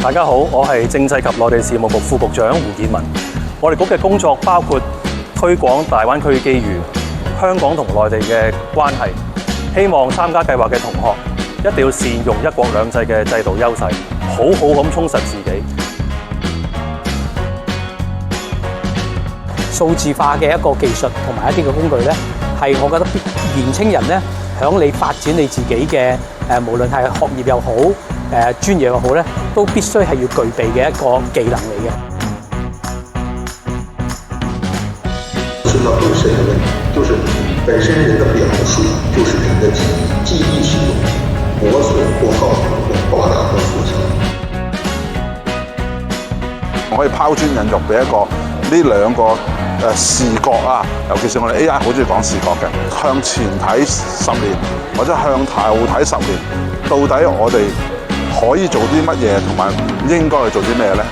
大家好，我係政制及內地事務局副局長胡健民。我哋局嘅工作包括推廣大灣區機遇、香港同內地嘅關係，希望參加計劃嘅同學一定要善用一國兩制嘅制度優勢，好好咁充實自己。數字化嘅一個技術同埋一啲嘅工具咧，係我覺得年青人咧，響你發展你自己嘅無論係學業又好，專業又好咧，都必須係要具備嘅一個技能嚟嘅。涉及到本身的問題，就是本身人的表述，就是人的記憶系統磨損或耗損或誇大或縮小。我可以拋磚引玉俾一個呢兩個視覺啊，尤其是我哋 AI 好中意講視覺嘅，向前睇10年或者向後睇10年，到底我哋可以做啲乜嘢，同埋唔應該去做啲咩咧？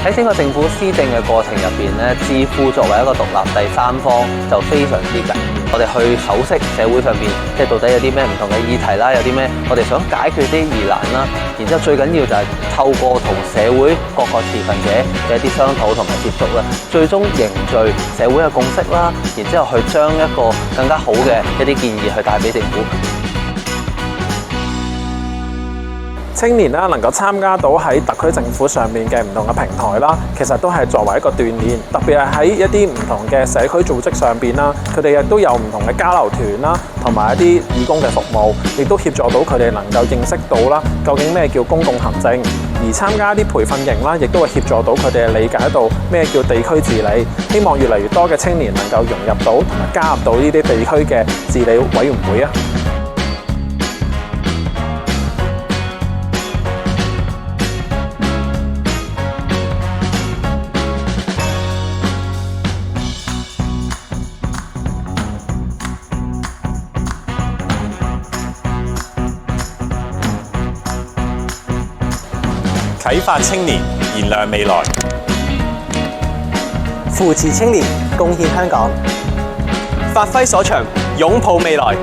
喺整個政府施政嘅過程入邊咧，智庫作為一個獨立第三方就非常之緊要。我哋去剖析社會上邊，即係到底有啲咩唔同嘅議題啦，有啲咩我哋想解決啲疑難啦。然之後最緊要就係透過同社會各個持份者嘅一啲商討同埋接觸啦，最終凝聚社會嘅共識啦。然之後去將一個更加好嘅一啲建議去帶俾政府。青年啦，能夠參加到喺特區政府上面嘅唔同嘅平台啦，其實都係作為一個鍛鍊，特別係喺一啲唔同嘅社區組織上邊啦，佢哋亦都有唔同嘅交流團啦，同埋一啲義工嘅服務，亦都協助到佢哋能夠認識到啦，究竟咩叫公共行政，而參加一啲培訓營啦，亦都會協助到佢哋理解到咩叫地區治理。希望越嚟越多嘅青年能夠融入到同埋加入到呢啲地區嘅治理委員會啊！啟發青年，燃亮未來；扶持青年，貢獻香港；發揮所長，擁抱未來。